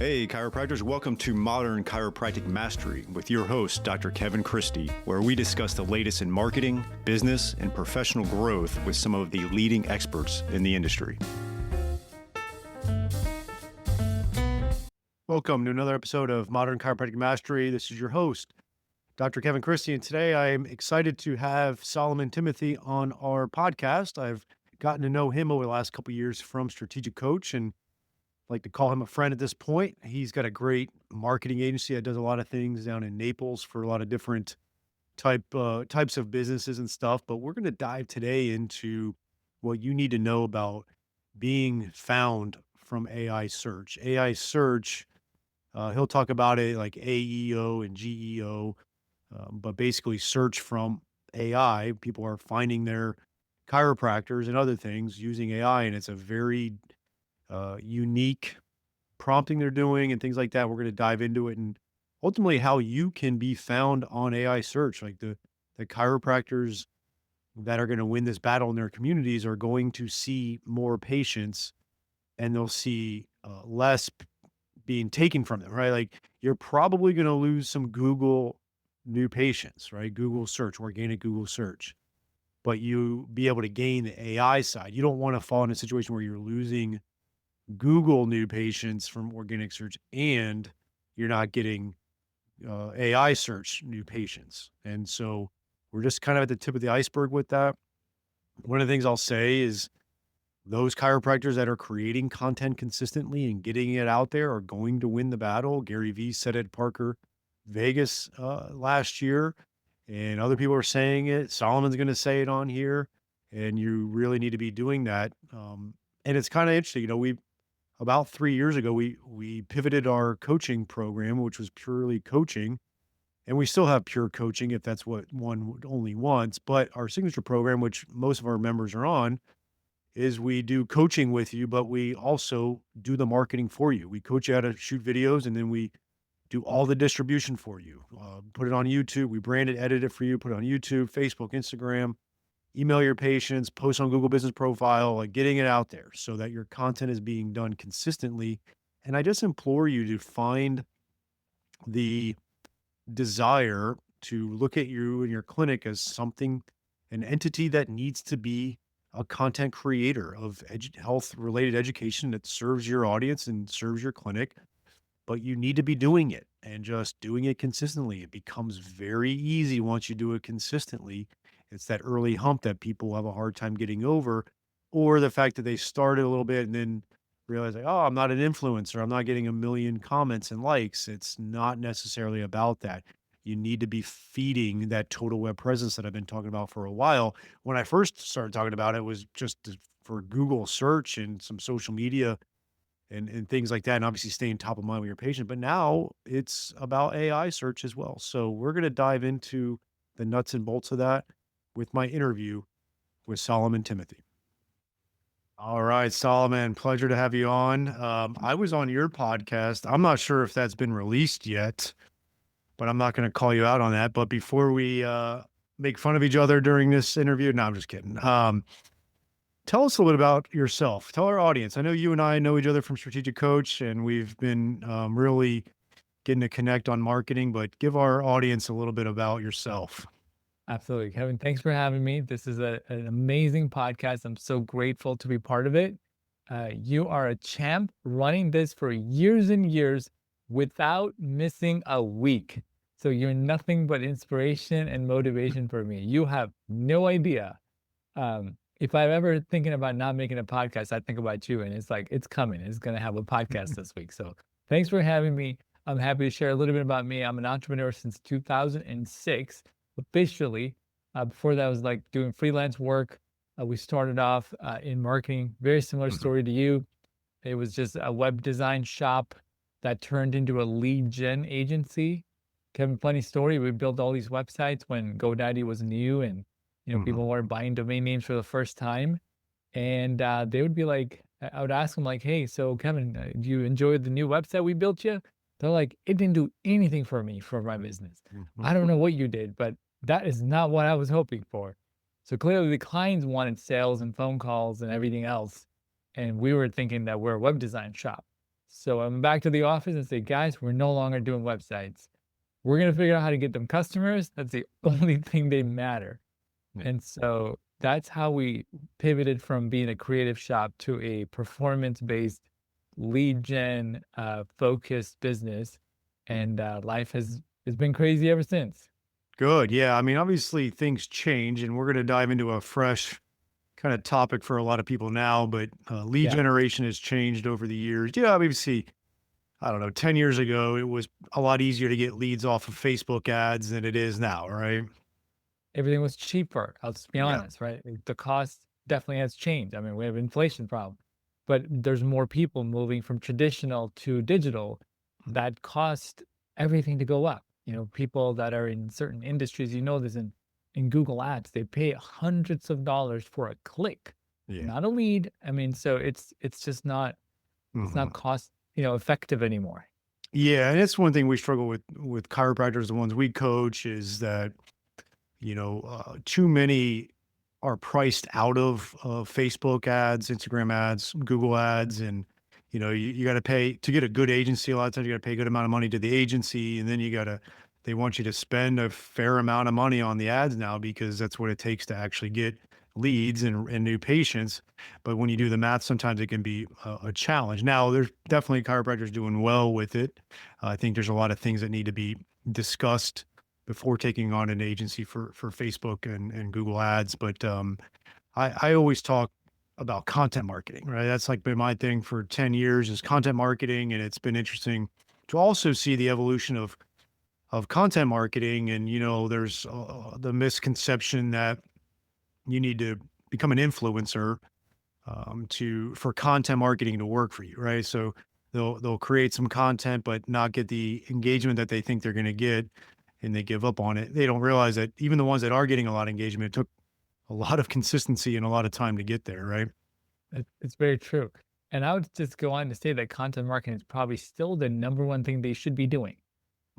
Hey, chiropractors, welcome to Modern Chiropractic Mastery with your host, Dr. Kevin Christie, where we discuss the latest in marketing, business, and professional growth with some of the leading experts in the industry. Welcome to another episode of Modern Chiropractic Mastery. This is your host, Dr. Kevin Christie, and today I am excited to have Solomon Thimothy on our podcast. I've gotten to know him over the last couple of years from Strategic Coach, and like to call him a friend at this point. He's got a great marketing agency that does a lot of things down in Naples for a lot of different types of businesses and stuff. But we're going to dive today into what you need to know about being found from AI search. AI search, he'll talk about it like AEO and GEO, but basically search from AI. People are finding their chiropractors and other things using AI, and it's a very unique prompting they're doing and things like that. We're going to dive into it and ultimately how you can be found on AI search. Like the chiropractors that are going to win this battle in their communities are going to see more patients and they'll see less being taken from them, right? Like you're probably going to lose some Google new patients, right? Google search, organic Google search, but you be able to gain the AI side. You don't want to fall in a situation where you're losing Google new patients from organic search and you're not getting AI search new patients. And so we're just kind of at the tip of the iceberg with that. One of the things I'll say is those chiropractors that are creating content consistently and getting it out there are going to win the battle. Gary Vee said it at Parker Vegas last year, and other people are saying it. Solomon's going to say it on here, and you really need to be doing that. And it's kind of interesting. About 3 years ago, we pivoted our coaching program, which was purely coaching, and we still have pure coaching if that's what one only wants. But our signature program, which most of our members are on, is we do coaching with you, but we also do the marketing for you. We coach you how to shoot videos, and then we do all the distribution for you. Put it on YouTube. We brand it, edit it for you, put it on YouTube, Facebook, Instagram. Email your patients, post on Google Business Profile, like getting it out there so that your content is being done consistently. And I just implore you to find the desire to look at you and your clinic as something, an entity that needs to be a content creator of health-related education that serves your audience and serves your clinic, but you need to be doing it and just doing it consistently. It becomes very easy once you do it consistently. It's that early hump that people have a hard time getting over, or the fact that they started a little bit and then realize like, oh, I'm not an influencer. I'm not getting a million comments and likes. It's not necessarily about that. You need to be feeding that total web presence that I've been talking about for a while. When I first started talking about it, it was just for Google search and some social media and things like that, and obviously staying top of mind with your patient. But now it's about AI search as well. So we're going to dive into the nuts and bolts of that with my interview with Solomon Thimothy. All right, Solomon, pleasure to have you on. I was on your podcast. I'm not sure if that's been released yet, but I'm not going to call you out on that. But before we make fun of each other during this interview, no, I'm just kidding. Tell us a little bit about yourself. Tell our audience. I know you and I know each other from Strategic Coach, and we've been really getting to connect on marketing, but give our audience a little bit about yourself. Absolutely. Kevin, thanks for having me. This is an amazing podcast. I'm so grateful to be part of it. You are a champ running this for years and years without missing a week. So you're nothing but inspiration and motivation for me. You have no idea. If I'm ever thinking about not making a podcast, I think about you, and it's like, it's coming. It's going to have a podcast this week. So thanks for having me. I'm happy to share a little bit about me. I'm an entrepreneur since 2006. Officially. Before that, I was like doing freelance work. We started off in marketing, very similar story to you. It was just a web design shop that turned into a lead gen agency. Kevin, funny story. We built all these websites when GoDaddy was new and people weren't buying domain names for the first time. And they would be like, I would ask them like, hey, so Kevin, do you enjoy the new website we built you? They're like, it didn't do anything for me, for my business. I don't know what you did, but that is not what I was hoping for. So clearly the clients wanted sales and phone calls and everything else. And we were thinking that we're a web design shop. So I'm back to the office and say, guys, we're no longer doing websites. We're going to figure out how to get them customers. That's the only thing they matter. Yeah. And so that's how we pivoted from being a creative shop to a performance-based lead gen focused business. And life has been crazy ever since. Good. Yeah. I mean, obviously things change, and we're going to dive into a fresh kind of topic for a lot of people now, but lead Yeah. generation has changed over the years. Yeah. Obviously, I don't know, 10 years ago, it was a lot easier to get leads off of Facebook ads than it is now, right? Everything was cheaper. I'll just be Yeah. honest, right? The cost definitely has changed. I mean, we have inflation problem, but there's more people moving from traditional to digital that cost everything to go up. People that are in certain industries, this in Google Ads, they pay hundreds of dollars for a click, Yeah. not a lead. I mean, so it's just not it's Mhm. not cost, effective anymore. Yeah, and it's one thing we struggle with chiropractors, the ones we coach, is that too many are priced out of Facebook ads, Instagram ads, Google ads, and you got to pay to get a good agency. A lot of times you got to pay a good amount of money to the agency, and then they want you to spend a fair amount of money on the ads now because that's what it takes to actually get leads and new patients. But when you do the math, sometimes it can be a challenge. Now, there's definitely chiropractors doing well with it. I think there's a lot of things that need to be discussed before taking on an agency for Facebook and Google ads. But I always talk about content marketing, right? That's like been my thing for 10 years is content marketing. And it's been interesting to also see the evolution of content marketing. And, there's the misconception that you need to become an influencer for content marketing to work for you, right? So they'll create some content, but not get the engagement that they think they're going to get, and they give up on it. They don't realize that even the ones that are getting a lot of engagement, it took a lot of consistency and a lot of time to get there, right? It's very true. And I would just go on to say that content marketing is probably still the number one thing they should be doing.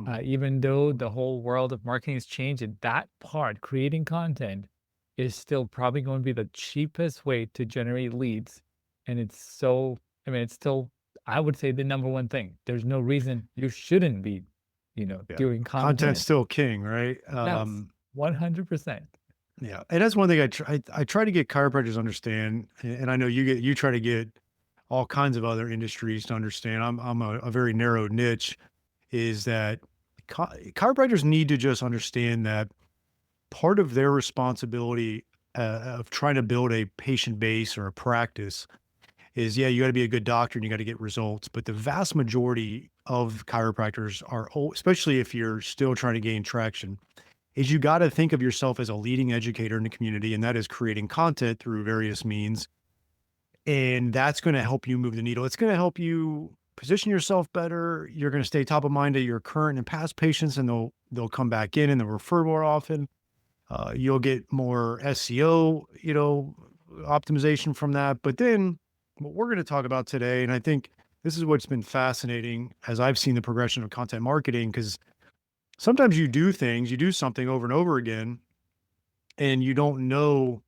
Mhm. Even though the whole world of marketing has changed, and that part, creating content, is still probably going to be the cheapest way to generate leads. And it's still, I would say, the number one thing. There's no reason you shouldn't be, Yeah, doing content's content. still king, right? Yes, 100%. Yeah, and that's one thing I try to get chiropractors to understand, and I know you try to get all kinds of other industries to understand. I'm a very narrow niche. Is that chiropractors need to just understand that part of their responsibility of trying to build a patient base or a practice is, yeah, you got to be a good doctor and you got to get results. But the vast majority of chiropractors especially if you're still trying to gain traction, is you got to think of yourself as a leading educator in the community, and that is creating content through various means. And that's going to help you move the needle. It's going to help you position yourself better. You're going to stay top of mind to your current and past patients, and they'll come back in and they'll refer more often. You'll get more SEO, optimization from that. But then what we're going to talk about today, and I think this is what's been fascinating as I've seen the progression of content marketing, because sometimes you do something over and over again, and you don't know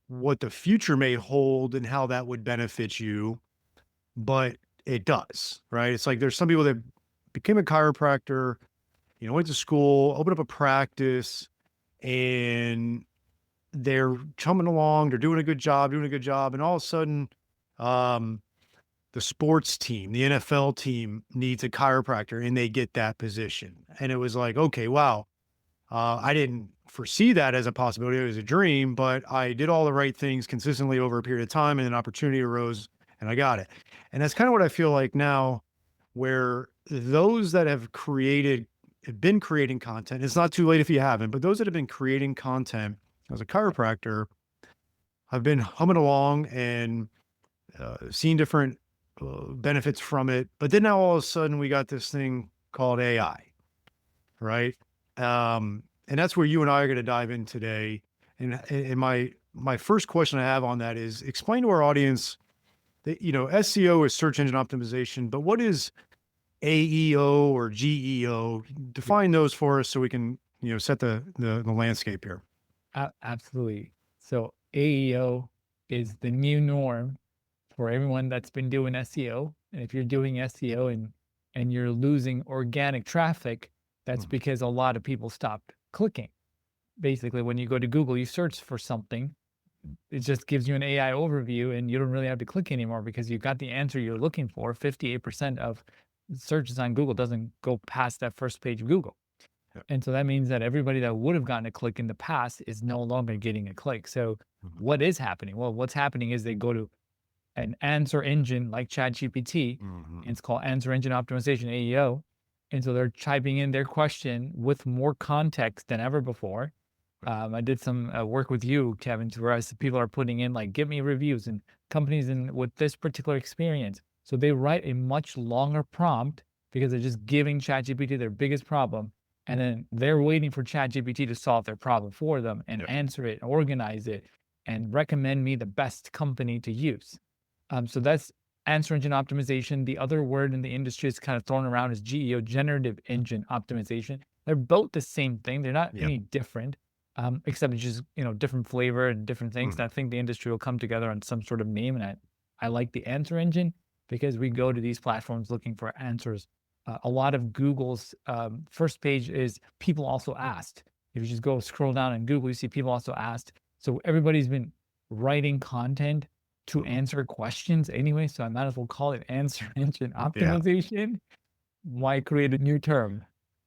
what the future may hold and how that would benefit you, but it does, right? It's like there's some people that became a chiropractor, went to school, opened up a practice, and they're chumming along, they're doing a good job, and all of a sudden, um, the sports team, the NFL team needs a chiropractor, and they get that position. And it was like, okay, wow, I didn't foresee that as a possibility. It was a dream, but I did all the right things consistently over a period of time, and an opportunity arose, and I got it. And that's kind of what I feel like now, where those that have been creating content, it's not too late if you haven't, but those that have been creating content as a chiropractor have been humming along and seen different benefits from it. But then now all of a sudden we got this thing called AI, right? And that's where you and I are going to dive in today. And my first question I have on that is explain to our audience that SEO is search engine optimization, but what is AEO or GEO? Define those for us so we can set the landscape here. Absolutely. So AEO is the new norm for everyone that's been doing SEO. And if you're doing SEO and you're losing organic traffic, that's Mhm. because a lot of people stopped clicking. Basically, when you go to Google, you search for something, it just gives you an AI overview and you don't really have to click anymore because you got the answer you're looking for. 58% of searches on Google doesn't go past that first page of Google. Yeah. And so that means that everybody that would have gotten a click in the past is no longer getting a click. So Mhm. what is happening? Well, what's happening is they go to an answer engine like ChatGPT, and Mhm. it's called Answer Engine Optimization, AEO. And so they're typing in their question with more context than ever before. I did some work with you, Kevin, to where people are putting in like, give me reviews and companies in with this particular experience. So they write a much longer prompt because they're just giving ChatGPT their biggest problem. And then they're waiting for ChatGPT to solve their problem for them and Yeah. answer it, organize it, and recommend me the best company to use. So that's answer engine optimization. The other word in the industry is kind of thrown around is GEO, generative engine optimization. They're both the same thing. They're not Yeah. any different, except it's just different flavor and different things. Mhm. And I think the industry will come together on some sort of name. And I like the answer engine because we go to these platforms looking for answers. A lot of Google's first page is people also asked. If you just go scroll down in Google, you see people also asked. So everybody's been writing content to Mhm. answer questions anyway, so I might as well call it answer engine Yeah. optimization. Why create a new term?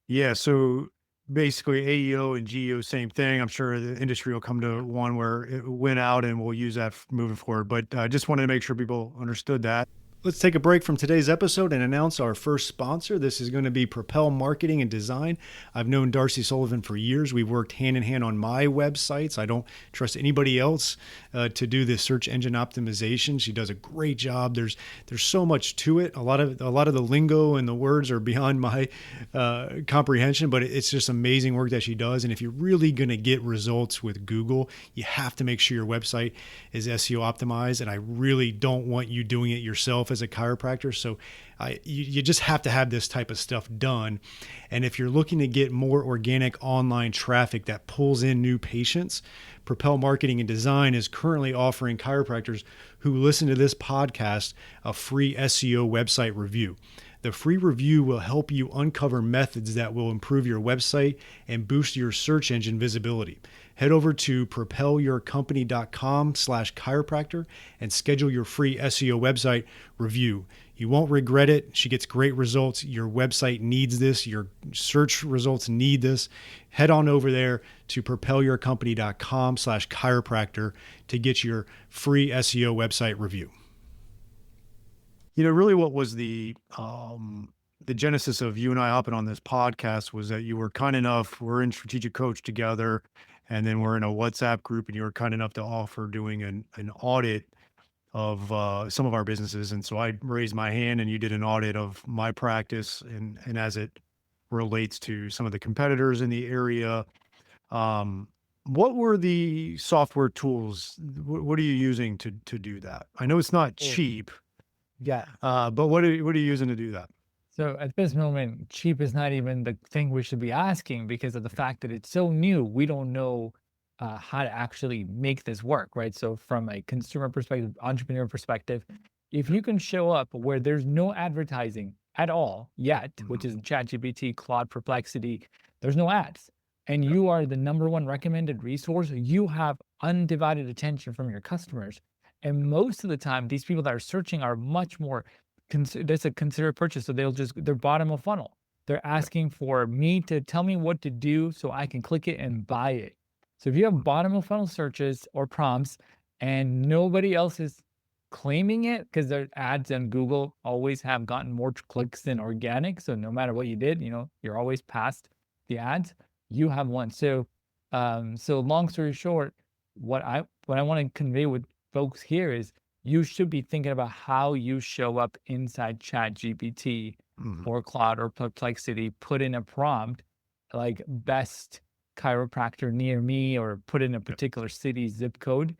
Yeah. So basically, AEO and GEO, same thing. I'm sure the industry will come to one where it went out and we'll use that moving forward. But I just wanted to make sure people understood that. Let's take a break from today's episode and announce our first sponsor. This is going to be Propel Marketing and Design. I've known Darcy Sullivan for years. We've worked hand in hand on my websites. I don't trust anybody else to do this search engine optimization. She does a great job. There's so much to it. A lot of the lingo and the words are beyond my comprehension, but it's just amazing work that she does. And if you're really going to get results with Google, you have to make sure your website is SEO optimized. And I really don't want you doing it yourself as a chiropractor. So you just have to have this type of stuff done. And if you're looking to get more organic online traffic that pulls in new patients, Propel Marketing and Design is currently offering chiropractors who listen to this podcast a free SEO website review. The free review will help you uncover methods that will improve your website and boost your search engine visibility. Head over to propelyourcompany.com/chiropractor and schedule your free SEO website review. You won't regret it. She gets great results. Your website needs this. Your search results need this. Head on over there to propelyourcompany.com/chiropractor to get your free SEO website review. Really what was the genesis of you and I hopping on this podcast was that you were kind enough, we're in Strategic Coach together, and then we're in a WhatsApp group, and you were kind enough to offer doing an audit of some of our businesses. And so I raised my hand and you did an audit of my practice and as it relates to some of the competitors in the area. Um, what were the software tools? What are you using to do that? I know it's not Oh, cheap, yeah. but what are you using to do that? So at this moment, cheap is not even the thing we should be asking because of the fact that it's so new. We don't know how to actually make this work, right? So from a consumer perspective, entrepreneur perspective, if you can show up where there's no advertising at all yet, which Mhm. is ChatGPT, Claude, Perplexity, there's no ads, and Yep. you are the number one recommended resource, you have undivided attention from your customers. And most of the time, these people that are searching are much more that's a considered purchase. So they're bottom of funnel. They're Yep. asking for me to tell me what to do so I can click it and buy it. So if you have bottom of funnel searches or prompts and nobody else is claiming it because their ads on Google always have gotten more clicks than organic. So no matter what you did, you're always past the ads. You have one. So long story short, what I want to convey with folks here is you should be thinking about how you show up inside ChatGPT Mhm. or Claude or Perplexity. Put in a prompt like best chiropractor near me or put in a Yep. particular city zip code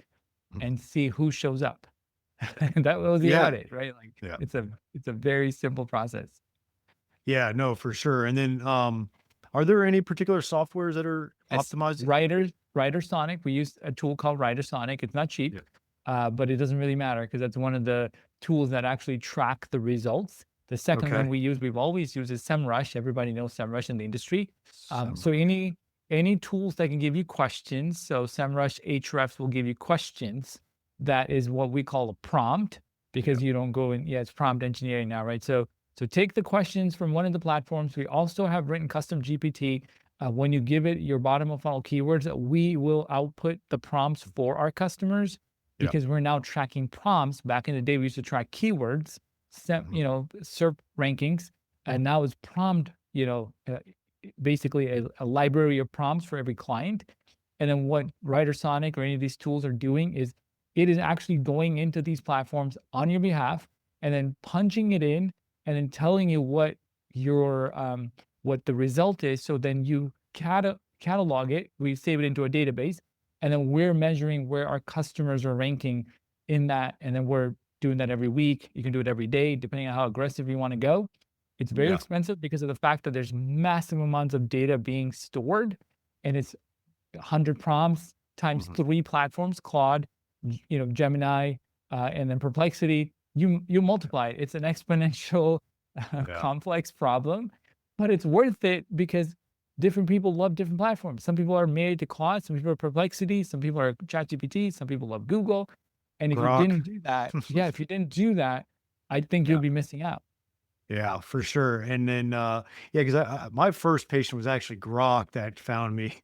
Mhm. and see who shows up. That was the Yeah. audit, right? Like Yeah. it's a very simple process. Yeah. No, for sure. And then, are there any particular softwares that are As optimized? WriterSonic, we use a tool called WriterSonic. It's not cheap. Yeah. but it doesn't really matter because that's one of the tools that actually track the results. The second one Okay. we've always used is SEMrush. Everybody knows SEMrush in the industry. Some. So any tools that can give you questions. So SEMrush Ahrefs will give you questions. That is what we call a prompt Yeah. because you don't go in. Yeah, it's prompt engineering now, right? So take the questions from one of the platforms. We also have written custom GPT. When you give it your bottom of funnel keywords, we will output the prompts for our customers Yeah. because we're now tracking prompts. Back in the day, we used to track keywords, Mhm. SERP rankings, and now it's prompt, basically a library of prompts for every client. And then what WriterSonic or any of these tools are doing is it is actually going into these platforms on your behalf and then punching it in and then telling you what the result is. So then you catalog it, we save it into a database, and then we're measuring where our customers are ranking in that, and then we're doing that every week. You can do it every day, depending on how aggressive you want to go. It's very Yeah. expensive because of the fact that there's massive amounts of data being stored, and it's 100 prompts times Mhm. 3 platforms, Claude, Gemini, and then Perplexity. You multiply it. It's an exponential Yeah. complex problem, but it's worth it because different people love different platforms. Some people are married to Claude, some people are Perplexity, some people are ChatGPT, some people love Google. And if you Grok. didn't do that, yeah, if you didn't do that, I think you'll Yeah. be missing out. Yeah, for sure. And then, yeah, because my first patient was actually Grok that found me.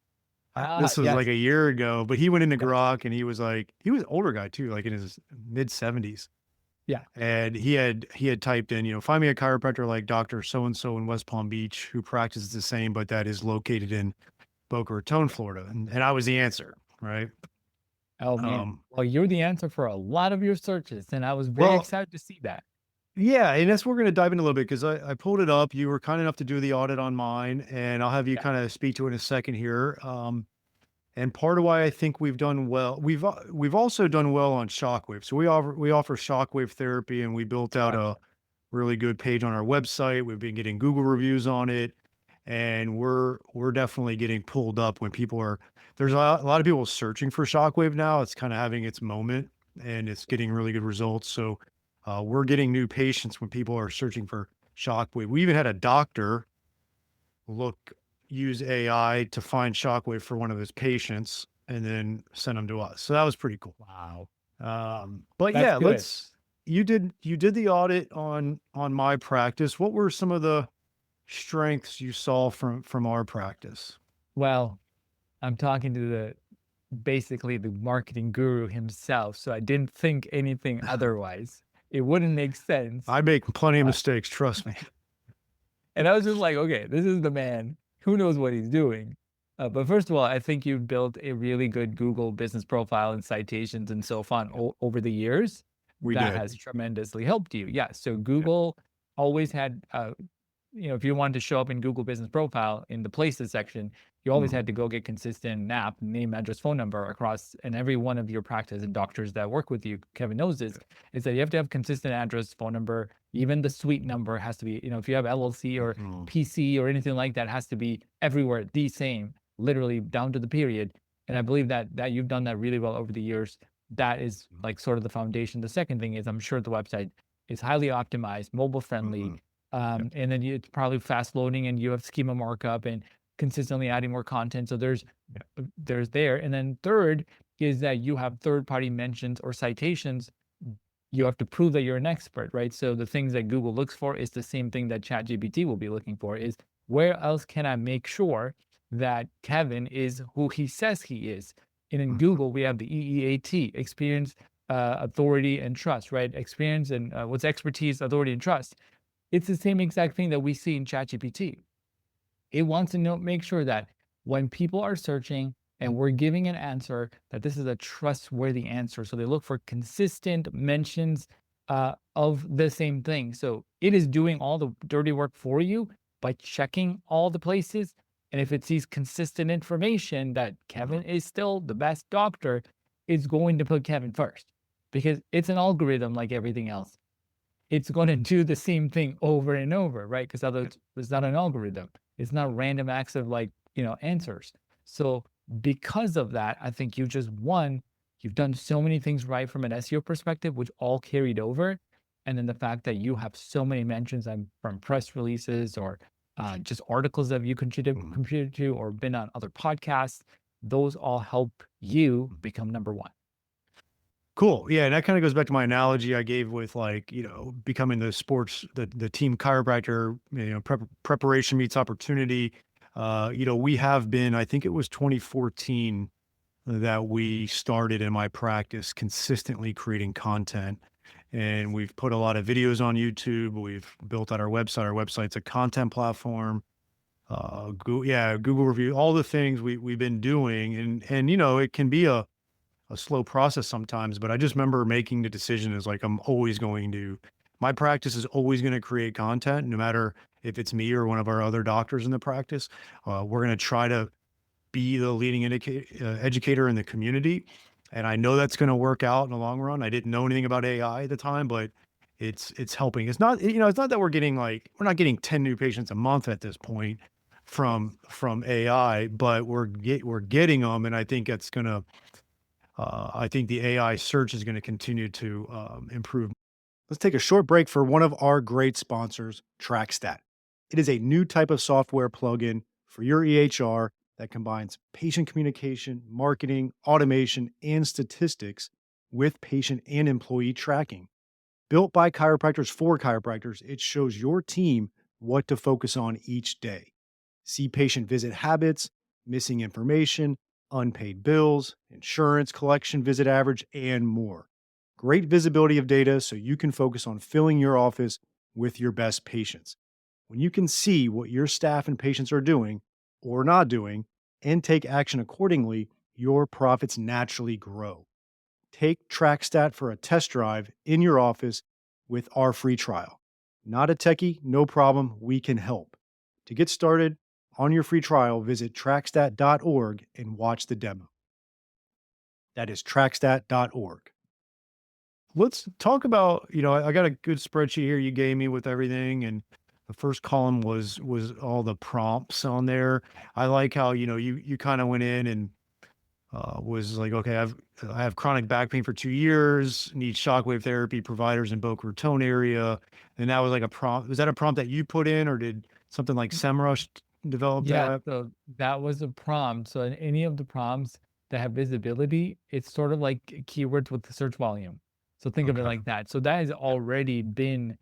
This was like Yes, a year ago, but he went into yes, Grok and he was like, he was an older guy too, like in his mid 70s. yeah, And he had typed in, find me a chiropractor like Dr. So and so in West Palm Beach who practices the same, but that is located in Boca Raton, Florida. And I was the answer, right? oh man. Um, Well, you're the answer for a lot of your searches, and I was very well, excited to see that. yeah, and that's what we're going to dive in a little bit because I pulled it up. You were kind enough to do the audit on mine, and I'll have you Yeah, kind of speak to it in a second here. And part of why I think we've done well, we've also done well on shockwave. So we offer shockwave therapy, and we built out a gotcha. really good page on our website. We've been getting Google reviews on it, and we're definitely getting pulled up when people are. There's a lot of people searching for shockwave now. It's kind of having its moment, and it's getting really good results. So we're getting new patients when people are searching for shockwave. We even had a doctor look use AI to find shockwave for one of his patients and then send them to us. So that was pretty cool. Wow, But that's yeah, good. let's you did the audit on my practice. What were some of the strengths you saw from our practice? Well, I'm talking to basically the marketing guru himself, so I didn't think anything otherwise. It wouldn't make sense. I make plenty of Uh, mistakes, trust me. and I was just like, okay, this is the man who knows what he's doing. But first of all, I think you've built a really good Google business profile and citations and so on over the years. We That did. has tremendously helped you. Yeah. So Yeah. Google always had if you wanted to show up in Google Business Profile in the places section, you always Mhm. had to go get consistent NAP, name, address, phone number across, and every one of your practice and doctors that work with you, Kevin knows this, is that you have to have consistent address, phone number, even the suite number has to be, if you have LLC or Mhm. PC or anything like that, has to be everywhere the same, literally down to the period. And I believe that you've done that really well over the years. That is like sort of the foundation. The second thing is I'm sure the website is highly optimized, mobile friendly, Mhm. Yeah. and then it's probably fast loading and you have schema markup and consistently adding more content. So there's there. And then third is that you have third party mentions or citations. You have to prove that you're an expert, right? So the things that Google looks for is the same thing that ChatGPT will be looking for is where else can I make sure that Kevin is who he says he is? And in Mhm. Google, we have the EEAT, experience, authority, and trust, right? Experience and what's expertise, authority, and trust. It's the same exact thing that we see in ChatGPT. It wants to make sure that when people are searching and we're giving an answer, that this is a trustworthy answer. So they look for consistent mentions of the same thing. So it is doing all the dirty work for you by checking all the places. And if it sees consistent information that Mhm. Kevin is still the best doctor, it's going to put Kevin first because it's an algorithm like everything else. It's gonna do the same thing over and over, right? Because Yeah. otherwise it's not an algorithm. It's not random acts of like, answers. So because of that, I think you just won. you've done so many things right from an SEO perspective, which all carried over. And then the fact that you have so many mentions from press releases or just articles that you Mhm. contributed to or been on other podcasts, those all help you become number one. Cool. Yeah, and that kind of goes back to my analogy I gave with like, becoming the team chiropractor, preparation meets opportunity. We have been, I think it was 2014 that we started in my practice consistently creating content. And we've put a lot of videos on YouTube. We've built out our website. Our website's a content platform. Google review, all the things we've been doing. And it can be a slow process sometimes, but I just remember making the decision is like, my practice is always going to create content, no matter if it's me or one of our other doctors in the practice. We're going to try to be the leading educator in the community. And I know that's going to work out in the long run. I didn't know anything about AI at the time, but it's helping. It's not that we're not getting 10 new patients a month at this point from AI, but we're getting them. And I think I think the AI search is going to continue to improve. Let's take a short break for one of our great sponsors, TrackStat. It is a new type of software plugin for your EHR that combines patient communication, marketing, automation, and statistics with patient and employee tracking. Built by chiropractors for chiropractors, it shows your team what to focus on each day. See patient visit habits, missing information, unpaid bills, insurance collection visit average, and more. Great visibility of data so you can focus on filling your office with your best patients. When you can see what your staff and patients are doing or not doing and take action accordingly, your profits naturally grow. Take TrackStat for a test drive in your office with our free trial. Not a techie, no problem, we can help. To get started on your free trial, visit trackstat.org and watch the demo. That is trackstat.org. Let's talk about, I got a good spreadsheet here you gave me with everything, and the first column was all the prompts on there. I like how, you kind of went in and was like, okay, I have chronic back pain for 2 years, need shockwave therapy providers in Boca Raton area. And that was like a prompt. Was that a prompt that you put in, or did something like SEMrush develop Yeah, that? so that was a prompt. So in any of the prompts that have visibility, it's sort of like keywords with the search volume. So think of it Okay. like that. So that has already been,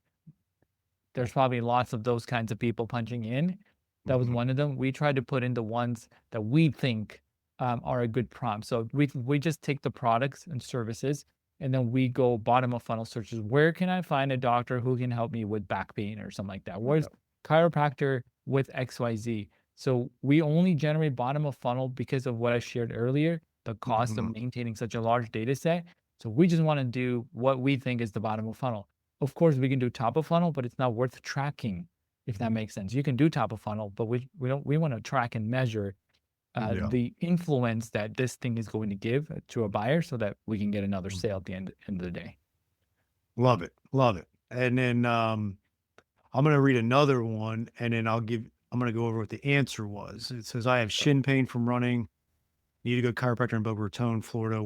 there's probably lots of those kinds of people punching in. That was Mhm. one of them. We tried to put in the ones that we think are a good prompt. So we just take the products and services, and then we go bottom of funnel searches. Where can I find a doctor who can help me with back pain or something like that? Where's Yep. chiropractor with XYZ? So we only generate bottom of funnel because of what I shared earlier, the cost of Mhm. maintaining such a large data set. So we just want to do what we think is the bottom of funnel. Of course, we can do top of funnel, but it's not worth tracking, if that makes sense. You can do top of funnel, but we want to track and measure Yeah. the influence that this thing is going to give to a buyer so that we can get another Mm. sale at the end of the day. Love it. Love it. And then I'm going to read another one, and then I'm going to go over what the answer was. It says, I have shin pain from running, need a good chiropractor in Boca Raton, Florida,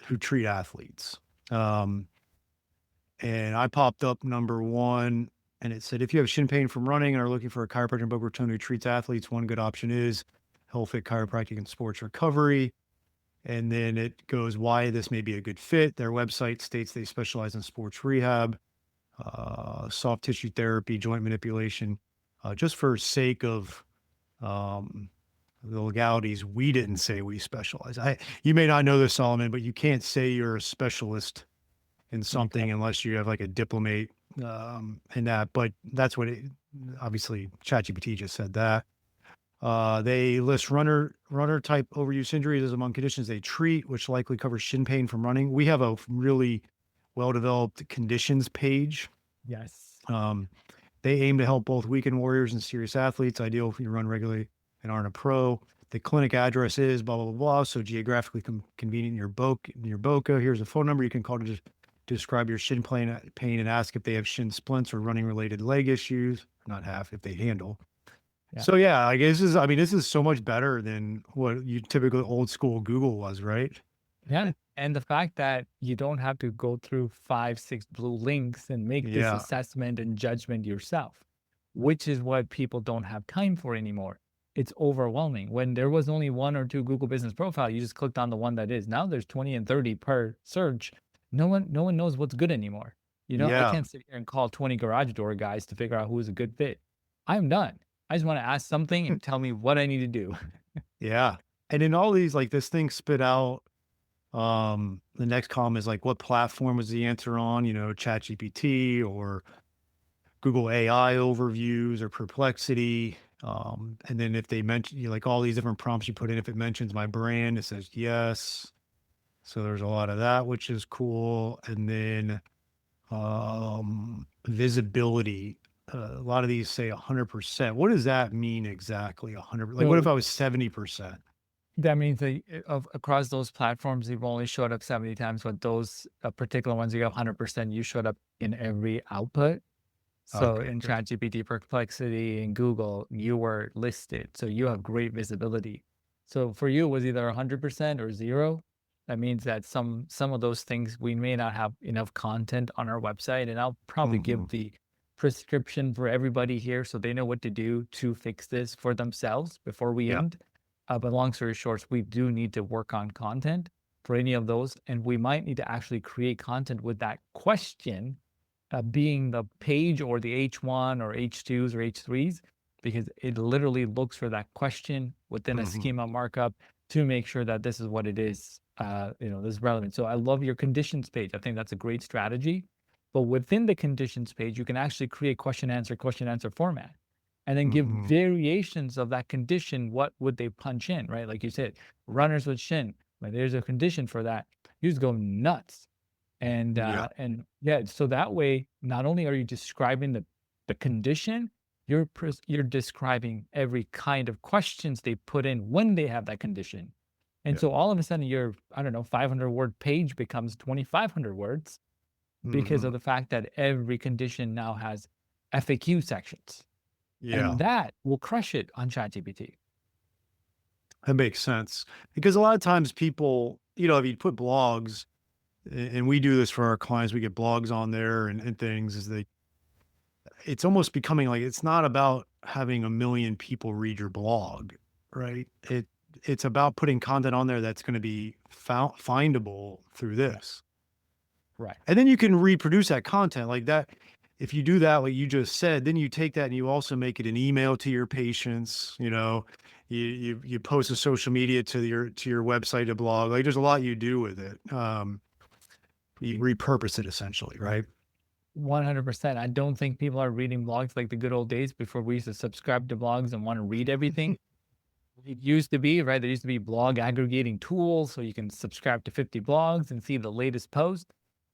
who treat athletes. Um, And I popped up number one, and it said, if you have shin pain from running and are looking for a chiropractor in Boca Raton who treats athletes, one good option is Fit Chiropractic and Sports Recovery. And then it goes why this may be a good fit. Their website states they specialize in sports rehab, soft tissue therapy, joint manipulation. Just for sake of um, the legalities, we didn't say we specialize. You may not know this, Solomon, but you can't say you're a specialist in Okay. something unless you have like a diplomate in that. But that's what obviously ChatGPT just said that. They list runner type overuse injuries as among conditions they treat, which likely covers shin pain from running. We have a really well developed conditions page. Yes. Um, they aim to help both weekend warriors and serious athletes, ideal if you run regularly and aren't a pro. The clinic address is blah, blah, blah, blah. So geographically convenient in your Boca. Here's a phone number you can call to just describe your pain and ask if they have shin splints or running related leg issues. Not have, if they handle. Yeah. So yeah, I guess this is so much better than what you typically old school Google was, right? Yeah. And the fact that you don't have to go through 5, 6 blue links and make this Yeah. assessment and judgment yourself, which is what people don't have time for anymore. It's overwhelming. When there was only 1 or 2 Google Business Profile, you just clicked on the one that is. Now there's 20 and 30 per search. No one knows what's good anymore. I Yeah. can't sit here and call 20 garage door guys to figure out who's a good fit. I'm done. I just want to ask something and tell me what I need to do. Yeah. And in all these, like this thing spit out, the next column is like, what platform was the answer on, ChatGPT or Google AI overviews or Perplexity. And then if they mention like all these different prompts you put in, if it mentions my brand, it says yes. So there's a lot of that, which is cool. And then visibility. A lot of these say 100%. What does that mean exactly? 100. Like, what if So I was 70%? that means that across those platforms, you've only showed up 70 times, but those particular ones you have 100%, you showed up in every output. So Okay, in good. ChatGPT, Perplexity, and Google, you were listed. So you have great visibility. So for you, it was either 100% or zero. That means that some of those things we may not have enough content on our website. And I'll probably Hmm. give the prescription for everybody here so they know what to do to fix this for themselves before we Yeah. end. But long story short, we do need to work on content for any of those. And we might need to actually create content with that question being the page or the H1 or H2s or H3s, because it literally looks for that question within a Hmm. schema markup to make sure that this is what it is, this is relevant. So I love your conditions page. I think that's a great strategy. But within the conditions page, you can actually create question answer format and then give Hmm. variations of that condition. What would they punch in, right? Like you said, runners with shin. Like there's a condition for that. You just go nuts Yeah. and yeah, so that way, not only are you describing the condition, you're describing every kind of questions they put in when they have that condition. And Yeah. so all of a sudden your, I don't know, 500-word page becomes 2,500 words because Hmm. of the fact that every condition now has FAQ sections. Yeah. And that will crush it on ChatGPT. That makes sense. Because a lot of times people, if you put blogs, and we do this for our clients, we get blogs on there and things, it's almost becoming like it's not about having a million people read your blog, right? It's about putting content on there that's going to be findable through Yeah. this. Right. And then you can reproduce that content like that. If you do that, like you just said, then you take that and you also make it an email to your patients, you post a social media to your website, a blog. Like there's a lot you do with it. You repurpose it essentially, right? 100%. I don't think people are reading blogs like the good old days before we used to subscribe to blogs and want to read everything. It used to be, right? There used to be blog aggregating tools so you can subscribe to 50 blogs and see the latest post.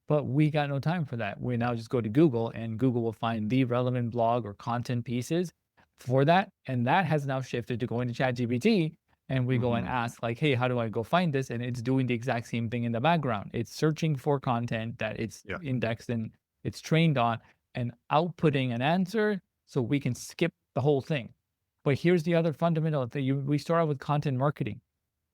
But we got no time for that. We now just go to Google and Google will find the relevant blog or content pieces for that. And that has now shifted to going to ChatGPT and we go and Hmm. ask, like, hey, how do I go find this? And it's doing the exact same thing in the background. It's searching for content that it's Yeah. indexed and it's trained on and outputting an answer so we can skip the whole thing. But here's the other fundamental thing. We start out with content marketing.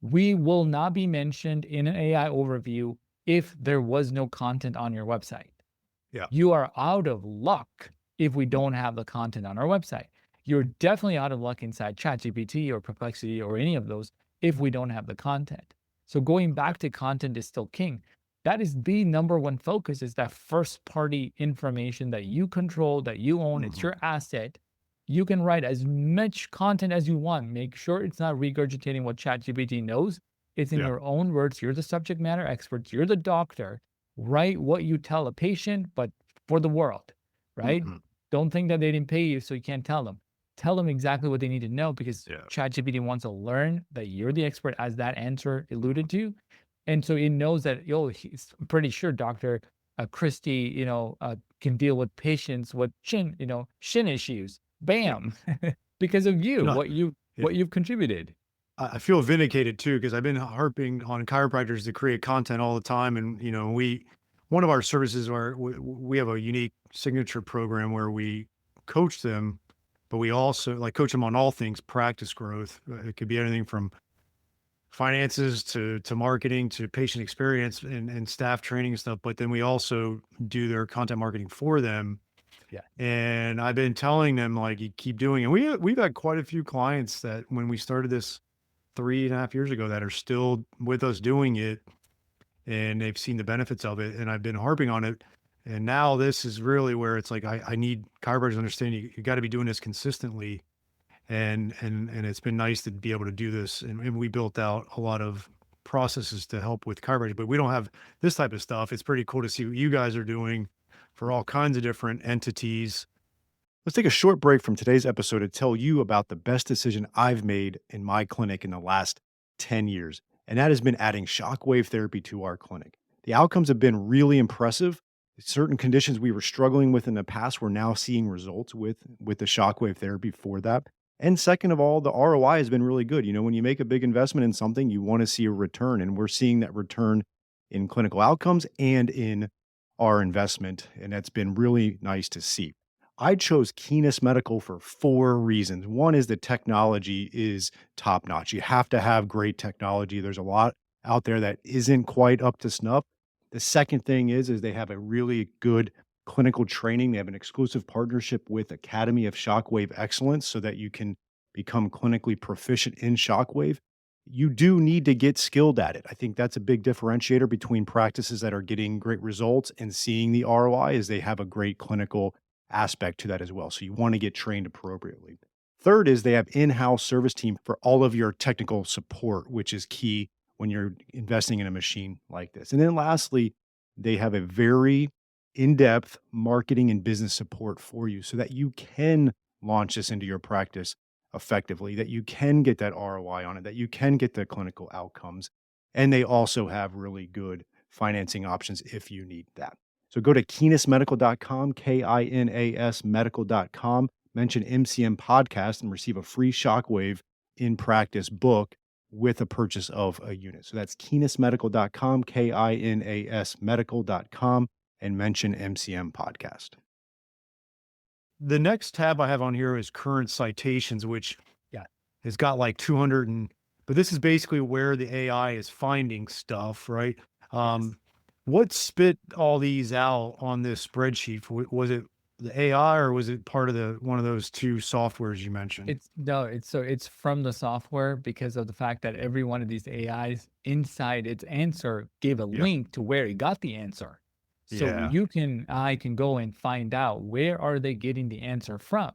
We will not be mentioned in an AI overview if there was no content on your website. Yeah. You are out of luck if we don't have the content on our website. You're definitely out of luck inside ChatGPT or Perplexity or any of those if we don't have the content. So going Okay. back to content is still king. That is the number one focus is that first party information that you control, that you own. It's Hmm. your asset. You can write as much content as you want. Make sure it's not regurgitating what ChatGPT knows. It's in Yeah. your own words. You're the subject matter expert. You're the doctor. Write what you tell a patient, but for the world, right? Hmm. Don't think that they didn't pay you so you can't tell them. Tell them exactly what they need to know because Yeah. ChatGPT wants to learn that you're the expert, as that answer alluded to. And so it knows that, he's pretty sure Dr. Christie, can deal with patients with shin issues. Yeah. Bam. Because of you, You know, yeah. what you've contributed. I feel vindicated too because I've been harping on chiropractors to create content all the time, and one of our services where we have a unique signature program where we coach them, but we also like coach them on all things practice growth. It could be anything from finances to marketing to patient experience and staff training and stuff. But then we also do their content marketing for them. Yeah. And I've been telling them like you keep doing it. We've had quite a few clients that when we started this 3.5 years ago that are still with us doing it, and they've seen the benefits of it. And I've been harping on it. And now this is really where it's like I need chiropractors to understand you got to be doing this consistently. And it's been nice to be able to do this. And we built out a lot of processes to help with chiropractic, but we don't have this type of stuff. It's pretty cool to see what you guys are doing for all kinds of different entities. Let's take a short break from today's episode to tell you about the best decision I've made in my clinic in the last 10 years, and that has been adding shockwave therapy to our clinic. The outcomes have been really impressive. Certain conditions we were struggling with in the past, we're now seeing results with the shockwave therapy for that. And second of all, the ROI has been really good. You know, when you make a big investment in something, you want to see a return, and we're seeing that return in clinical outcomes and in our investment, and that's been really nice to see. I chose Keenest Medical for 4 reasons. One is the technology is top notch. You have to have great technology. There's a lot out there that isn't quite up to snuff. The second thing is they have a really good clinical training. They have an exclusive partnership with Academy of Shockwave Excellence so that you can become clinically proficient in shockwave. You do need to get skilled at it. I think that's a big differentiator between practices that are getting great results and seeing the ROI is they have a great clinical aspect to that as well. So you want to get trained appropriately. Third is they have in-house service team for all of your technical support, which is key when you're investing in a machine like this. And then lastly, they have a very in-depth marketing and business support for you so that you can launch this into your practice effectively, that you can get that ROI on it, that you can get the clinical outcomes. And they also have really good financing options if you need that. So go to keenestmedical.com, KINAS medical.com, mention MCM podcast and receive a free shockwave in practice book with a purchase of a unit. So that's keenestmedical.com, KINAS medical.com, and mention MCM podcast. The next tab I have on here is current citations, which Yeah. has got like 200 but this is basically where the AI is finding stuff, right? Yes. What spit all these out on this spreadsheet? Was it the AI or was it part of the one of those 2 softwares you mentioned? It's no, it's from the software because of the fact that every one of these AIs inside its answer gave a Yeah. link to where it got the answer. So Yeah. I can go and find out where are they getting the answer from.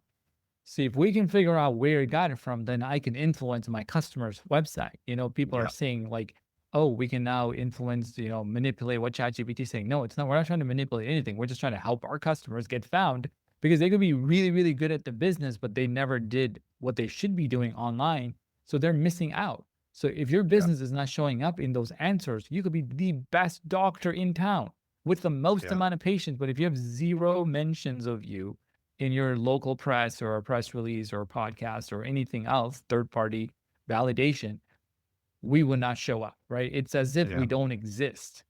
See, if we can figure out where it got it from, then I can influence my customer's website. People are Yeah. saying like, oh, we can now influence, manipulate what ChatGPT is saying. No, it's not. We're not trying to manipulate anything. We're just trying to help our customers get found because they could be really, really good at the business, but they never did what they should be doing online. So they're missing out. So if your Yeah. business is not showing up in those answers, you could be the best doctor in town with the most Yeah. amount of patients. But if you have zero mentions of you in your local press or a press release or a podcast or anything else, third party validation, we would not show up, right? It's as if Yeah. we don't exist.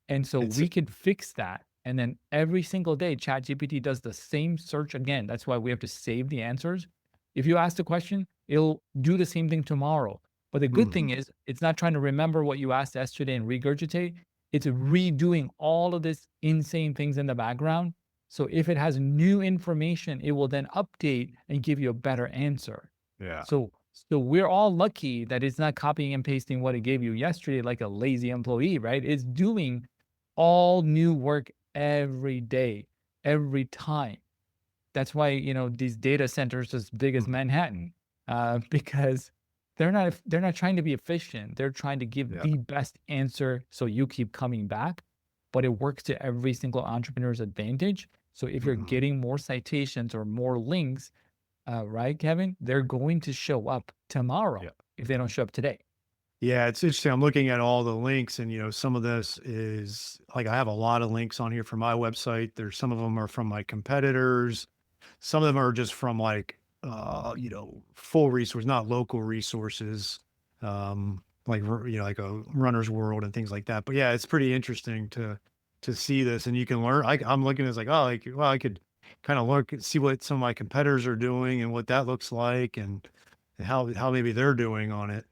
And so It's we could fix that. And then every single day, ChatGPT does the same search again. That's why we have to save the answers. If you ask the question, it'll do the same thing tomorrow. But the good thing Mhm. is, it's not trying to remember what you asked yesterday and regurgitate. It's redoing all of this insane things in the background. So if it has new information, it will then update and give you a better answer. Yeah. So we're all lucky that it's not copying and pasting what it gave you yesterday like a lazy employee, right? It's doing all new work every day, every time. That's why, these data centers as big as Mhm. Manhattan, because they're not trying to be efficient. They're trying to give Yeah. the best answer so you keep coming back, but it works to every single entrepreneur's advantage. So if you're Mhm. getting more citations or more links, right, Kevin, they're going to show up tomorrow Yeah. if they don't show up today. Yeah, it's interesting. I'm looking at all the links and, some of this is like I have a lot of links on here from my website. There's some of them are from my competitors. Some of them are just from like full resource, not local resources. Like a runner's world and things like that. But yeah, it's pretty interesting to see this and you can learn. I'm looking at this like, oh, like, well, I could kind of look and see what some of my competitors are doing and what that looks like and how maybe they're doing on it.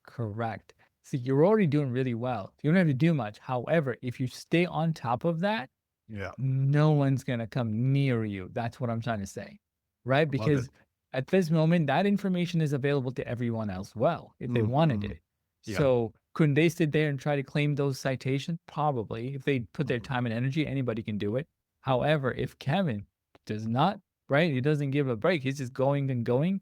Correct. See, you're already doing really well. You don't have to do much. However, if you stay on top of that, Yeah. no one's going to come near you. That's what I'm trying to say. Right? Love it. Because at this moment, that information is available to everyone else well, if they wanted Mhm. it. Yeah. So couldn't they sit there and try to claim those citations? Probably. If they put their Mhm. time and energy, anybody can do it. However, if Kevin does not, right, he doesn't give a break, he's just going and going,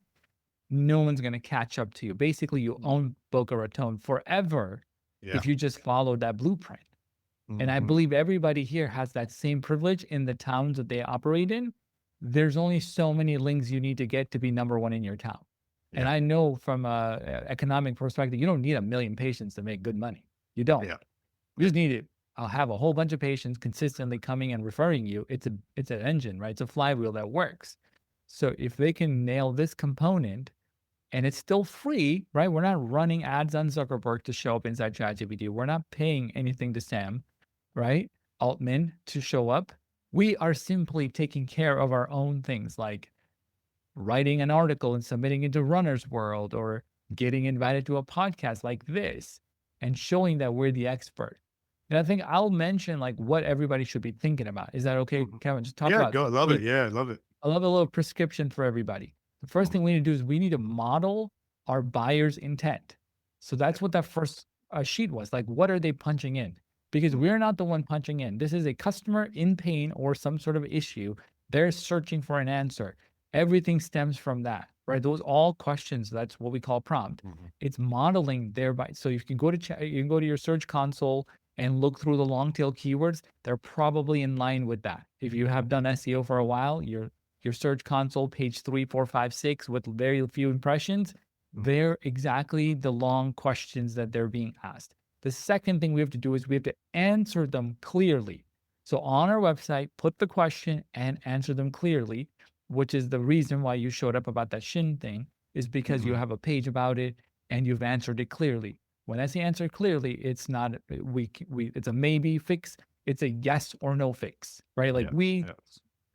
no one's going to catch up to you. Basically, you Mm. own Boca Raton forever Yeah. if you just follow that blueprint. And I Mhm. believe everybody here has that same privilege in the towns that they operate in. There's only so many links you need to get to be number one in your town. And Yeah. I know from a economic perspective, you don't need a million patients to make good money. You don't. Yeah. You just need it. I'll have a whole bunch of patients consistently coming and referring you. It's an engine, right? It's a flywheel that works. So if they can nail this component, and it's still free, right? We're not running ads on Zuckerberg to show up inside ChatGPT. We're not paying anything to Sam, right? Altman to show up. We are simply taking care of our own things like writing an article and submitting it to Runner's World or getting invited to a podcast like this and showing that we're the expert. And I think I'll mention like what everybody should be thinking about. Is that okay, Mhm. Kevin? Just talk Yeah, about go. Love it. hey, Yeah, I love it. I love a little prescription for everybody. The first Mhm. thing we need to do is we need to model our buyer's intent. So Yeah. that's what that first sheet was like. What are they punching in? Because Mm. we're not the one punching in. This is a customer in pain or some sort of issue. They're searching for an answer. Everything stems from that, right? Those all questions. That's what we call prompt. Mhm. It's modeling thereby. So you can go to you can go to your search console and look through the long tail keywords. They're probably in line with that. If you have done SEO for a while, your search console, page 3, 4, 5, 6, with very few impressions, Mhm. they're exactly the long questions that they're being asked. The second thing we have to do is we have to answer them clearly. So on our website, put the question and answer them clearly, which is the reason why you showed up about that shin thing, is because you Mhm. have a page about it and you've answered it clearly. When I say answer clearly, it's not we it's a maybe fix, it's a yes or no fix, right? Like Yeah. we Yeah.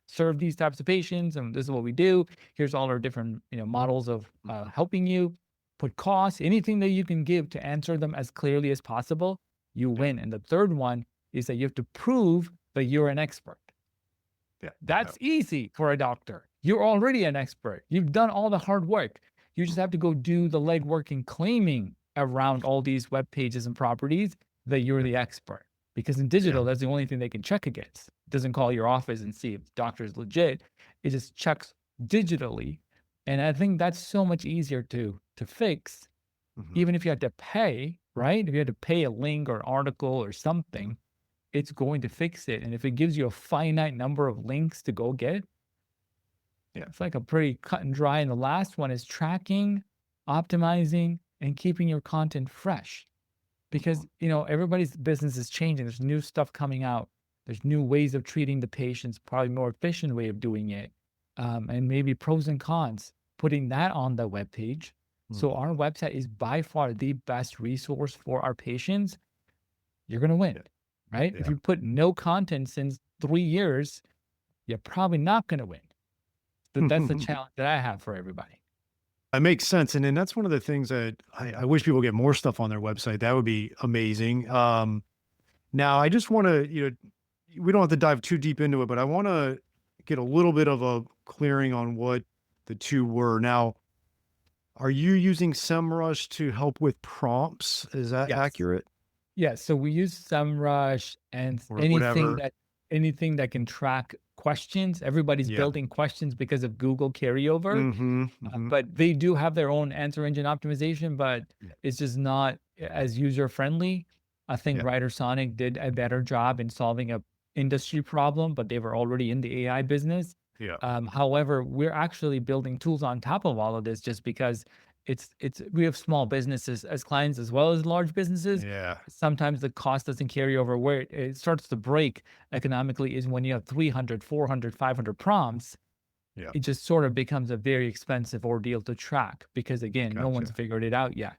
serve these types of patients and this is what we do. Here's all our different models of Mhm. helping you. Put costs, anything that you can give to answer them as clearly as possible, you Yeah. win. And the third one is that you have to prove that you're an expert. Yeah. Yeah. That's easy for a doctor. You're already an expert. You've done all the hard work. You just Mhm. have to go do the legwork in claiming around all these web pages and properties that you're Yeah. the expert. Because in Yeah. digital, that's the only thing they can check against. It doesn't call your office and see if the doctor is legit. It just checks digitally. And I think that's so much easier to fix, Mhm. even if you had to pay, right? If you had to pay a link or article or Mhm. something, it's going to fix it. And if it gives you a finite number of links to go get, Yeah. it's like a pretty cut and dry. And the last one is tracking, optimizing, and keeping your content fresh. Mhm. Because everybody's business is changing. There's new stuff coming out. There's new ways of treating the patients, probably more efficient way of doing it, and maybe pros and cons. Putting that on the web page. So our Mhm. website is by far the best resource for our patients. You're gonna win, Yeah. right? If Yeah. you put no content since 3 years, you're probably not gonna win. But that's the challenge that I have for everybody. That makes sense, and then that's one of the things that I wish people get more stuff on their website. That would be amazing. Now I just wanna, we don't have to dive too deep into it, but I wanna get a little bit of a clearing on what the 2 were. Now, are you using SEMrush to help with prompts? Is that Yes. accurate? Yes. So we use SEMrush and Or anything whatever? that can track questions. Everybody's Yeah. building questions because of Google carryover, Mhm, mhm. but they do have their own answer engine optimization, but Yeah, it's just not as user friendly. I think yeah, WriterSonic did a better job in solving a industry problem, but they were already in the AI business. yeah. However, we're actually building tools on top of all of this just because it's we have small businesses as clients as well as large businesses. Yeah, Sometimes the cost doesn't carry over. Where it starts to break economically is when you have 300, 400, 500 prompts. yeah. It just sort of becomes a very expensive ordeal to track because again, no one's Gotcha. figured it out yet.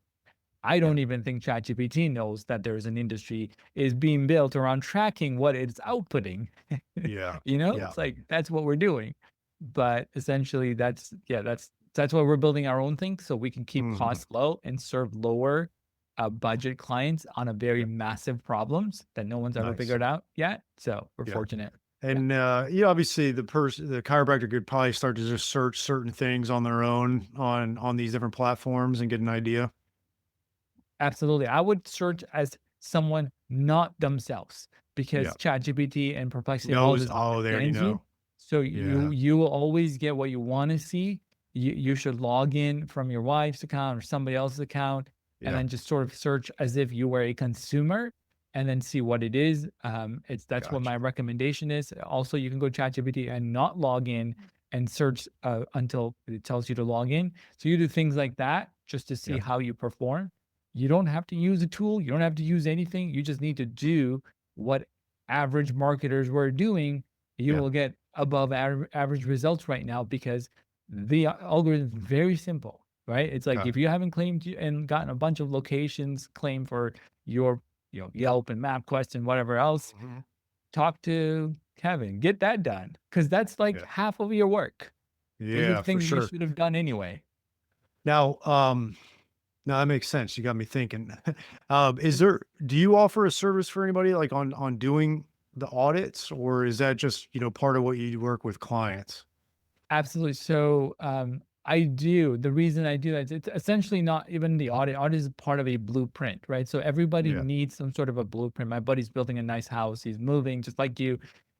I Yeah, don't even think ChatGPT knows that there's an industry is being built around tracking what it's outputting. yeah, yeah. It's like that's what we're doing. But essentially that's why we're building our own thing so we can keep Mhm. costs low and serve lower budget clients on a very massive problems that no one's ever Nice. figured out yet. So we're Yeah. fortunate. Yeah, And, obviously the chiropractor could probably start to just search certain things on their own on these different platforms and get an idea. absolutely. I would search as someone not themselves Yeah. because ChatGPT and Perplexity and all Knows, this oh, they already understands you. know. So Yeah. you will always get what you want to see. You should log in from your wife's account or somebody else's account and Yeah. then just sort of search as if you were a consumer and then see what it is. That's what my Gotcha. recommendation is. Also, you can go ChatGPT and not log in and search until it tells you to log in. So you do things like that just to see Yeah. how you perform. You don't have to use a tool. You don't have to use anything. You just need to do what average marketers were doing. You Yeah. will get above average results right now because the algorithm is very simple, right? It's like Okay. if you haven't claimed and gotten a bunch of locations claimed for your, Yelp and MapQuest and whatever else, Mhm. talk to Kevin, get that done because that's like Yeah. half of your work. Those are Yeah, for things you sure. should have done anyway. Now, no, that makes sense. You got me thinking. Do you offer a service for anybody like on doing the audits, or is that just, part of what you work with clients? Absolutely. So, I do. The reason I do that is it's essentially not even the audit. Audit is part of a blueprint, right? So everybody Yeah. needs some sort of a blueprint. My buddy's building a nice house. He's moving just like you,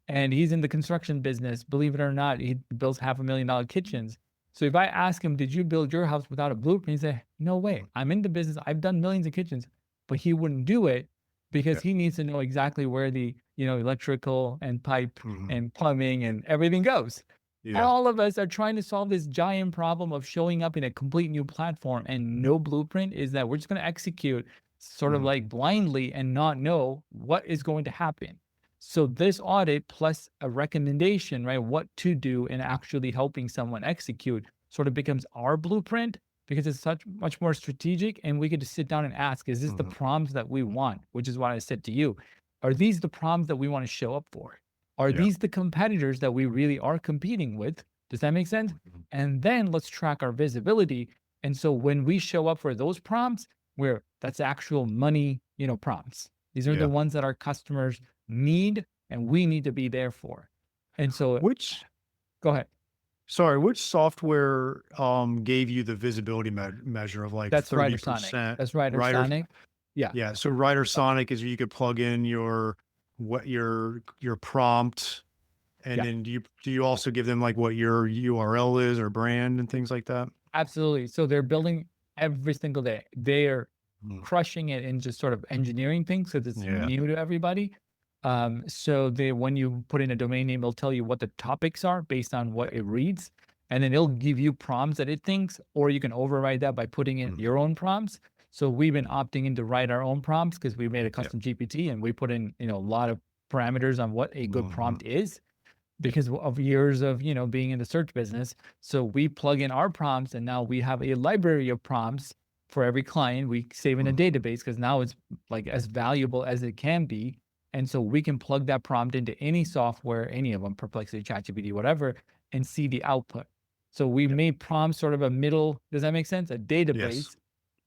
and he's in the construction business. Believe it or not, he builds $500,000 kitchens. So if I ask him, "Did you build your house without a blueprint?" He say, "No way. Mm. I'm in the business. I've done millions of kitchens," but he wouldn't do it because Yeah. he needs to know exactly where the electrical and pipe Mhm. and plumbing and everything goes. Yeah. All of us are trying to solve this giant problem of showing up in a complete new platform and no blueprint is that we're just going to execute sort of Mhm. like blindly and not know what is going to happen. So this audit plus a recommendation, right, what to do in actually helping someone execute sort of becomes our blueprint because it's such much more strategic and we get to sit down and ask, is this the Mhm. prompts that we want? Which is what I said to you. Are these the prompts that we want to show up for? Are Yeah. these the competitors that we really are competing with? Does that make sense? Mhm. And then let's track our visibility. And so when we show up for those prompts, where that's actual money, prompts. These are the Yeah. ones that our customers need and we need to be there for. And so Which go ahead. which software gave you the visibility measure of like That's WriterSonic. 30%? That's Writer WriterSonic. Yeah. Yeah, so WriterSonic is you could plug in your prompt, and Yeah. then do you also give them like what your URL is or brand and things like that? Absolutely. So they're building every single day. They're Mm. crushing it in just sort of engineering things because it's Yeah. new to everybody. So when you put in a domain name, it'll tell you what the topics are based on what it reads, and then it'll give you prompts that it thinks, or you can override that by putting in Mhm. your own prompts. So we've been opting in to write our own prompts because we made a Yeah. custom GPT and we put in a lot of parameters on what a good Mhm. prompt is because of years of being in the search business. So we plug in our prompts and now we have a library of prompts for every client. We save in a Mhm. database because now it's like as valuable as it can be. And so we can plug that prompt into any software, any of them, Perplexity, ChatGPT, whatever, and see the output. So we Yeah. made prompts sort of a middle, does that make sense? A Yes. database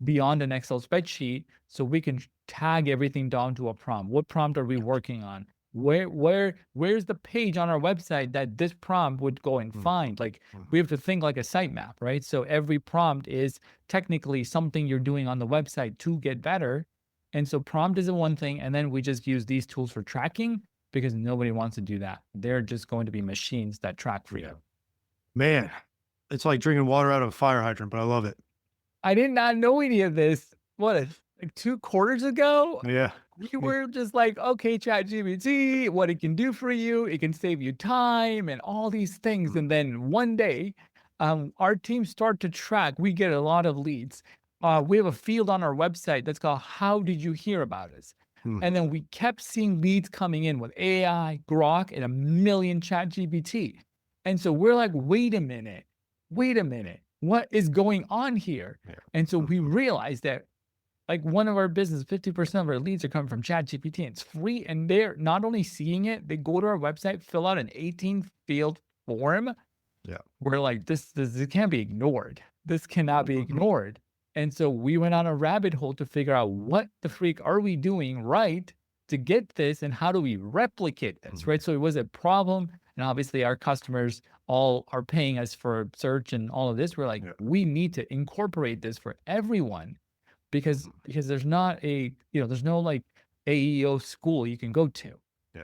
beyond an Excel spreadsheet so we can tag everything down to a prompt. What prompt are we working on? Where's the page on our website that this prompt would go and Mhm. find? Like Mhm. we have to think like a sitemap, right? So every prompt is technically something you're doing on the website to get better. And so prompt is the one thing, and then we just use these tools for tracking because nobody wants to do that. They're just going to be machines that track for Yeah. you. Man, it's like drinking water out of a fire hydrant, but I love it. I did not know any of this. What, like 2 quarters ago? Yeah. We were just like, okay, ChatGPT, what it can do for you, it can save you time and all these things. Mhm. And then one day, our team start to track. We get a lot of leads. We have a field on our website that's called "How did you hear about us?" Mhm. And then we kept seeing leads coming in with AI, Grok, and a million ChatGPT. And so we're like, wait a minute, what is going on here? Yeah. And so we Mhm. realized that like one of our business, 50% of our leads are coming from ChatGPT. And it's free. And they're not only seeing it, they go to our website, fill out an 18 field form. Yeah. We're like, this it can't be ignored. This cannot be Mhm. ignored. And so we went on a rabbit hole to figure out what the freak are we doing right to get this and how do we replicate this, right? So it was a problem. And obviously our customers all are paying us for search and all of this. We're like, we need to incorporate this for everyone because there's not there's no like AEO school you can go to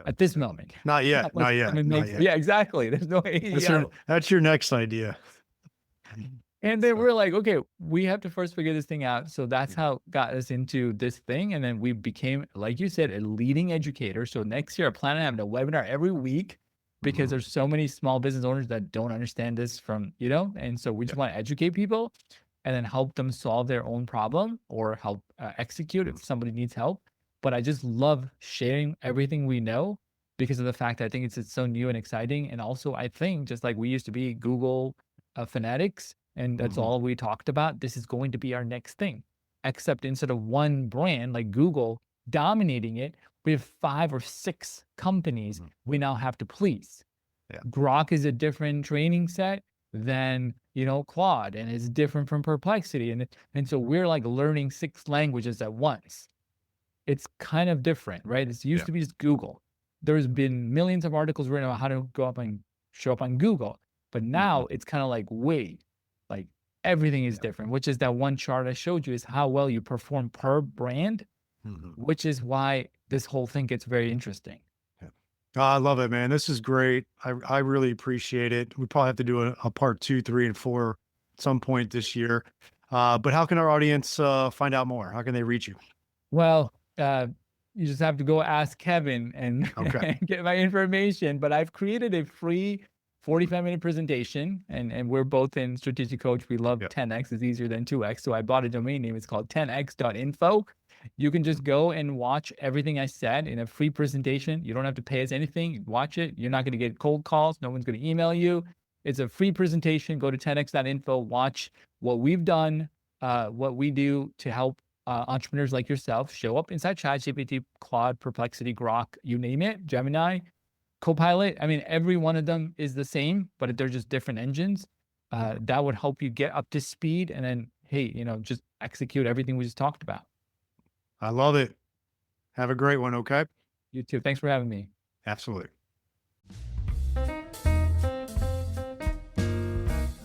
at this moment. Not yet. Not yet. Not yet. Yeah, exactly. There's no AEO. That's your next idea. And then we're like, okay, we have to first figure this thing out. So that's how got us into this thing. And then we became, like you said, a leading educator. So next year, I plan on having a webinar every week because there's so many small business owners that don't understand this from, and so we just want to educate people and then help them solve their own problem or help execute if somebody needs help. But I just love sharing everything we know because of the fact that I think it's so new and exciting. And also I think just like we used to be Google fanatics, and that's all we talked about, this is going to be our next thing. Except instead of one brand like Google dominating it, we have 5 or 6 companies we now have to please. Grok is a different training set than, Claude, and it's different from Perplexity. And so we're like learning 6 languages at once. It's kind of different, right? It used to be just Google. There's been millions of articles written about how to go up and show up on Google. But now it's kind of like, wait, like everything is different, which is that one chart I showed you is how well you perform per brand, which is why this whole thing gets very interesting. Oh, I love it, man. This is great. I really appreciate it. We probably have to do a part 2, 3, and 4 at some point this year. But how can our audience find out more? How can they reach you? Well, you just have to go ask Kevin and get my information. But I've created a free 45-minute presentation, and we're both in strategic coach. We love 10x. It's easier than 2x. So I bought a domain name. It's called 10x.info. You can just go and watch everything I said in a free presentation. You don't have to pay us anything. Watch it. You're not going to get cold calls. No one's going to email you. It's a free presentation. Go to 10x.info. Watch what we've done, what we do to help entrepreneurs like yourself show up inside ChatGPT, Claude, Perplexity, Grok, you name it, Gemini, Copilot. I mean, every one of them is the same, but they're just different engines. That would help you get up to speed and then, hey, just execute everything we just talked about. I love it. Have a great one, okay? You too. Thanks for having me. Absolutely.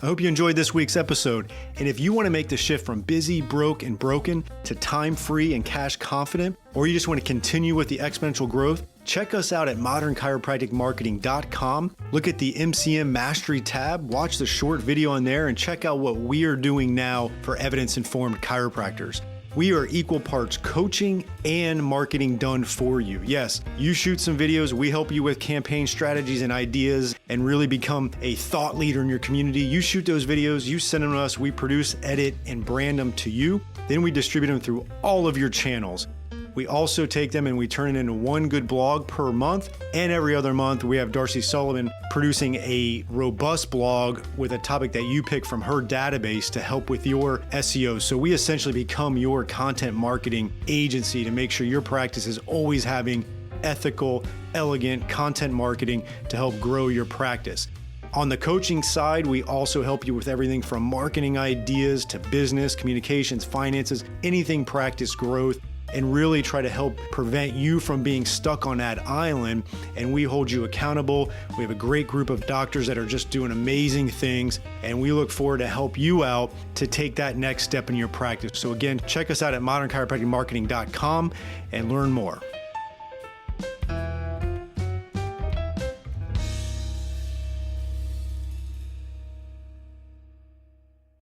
I hope you enjoyed this week's episode. And if you want to make the shift from busy, broke, and broken to time-free and cash confident, or you just want to continue with the exponential growth, check us out at modernchiropracticmarketing.com. Look at the MCM Mastery tab, watch the short video on there, and check out what we are doing now for evidence-informed chiropractors. We are equal parts coaching and marketing done for you. Yes, you shoot some videos, we help you with campaign strategies and ideas and really become a thought leader in your community. You shoot those videos, you send them to us, we produce, edit, and brand them to you. Then we distribute them through all of your channels. We also take them and we turn it into one good blog per month. And every other month, we have Darcy Sullivan producing a robust blog with a topic that you pick from her database to help with your SEO. So we essentially become your content marketing agency to make sure your practice is always having ethical, elegant content marketing to help grow your practice. On the coaching side, we also help you with everything from marketing ideas to business, communications, finances, anything practice growth, and really try to help prevent you from being stuck on that island. And we hold you accountable. We have a great group of doctors that are just doing amazing things. And we look forward to help you out to take that next step in your practice. So again, check us out at modernchiropracticmarketing.com and learn more.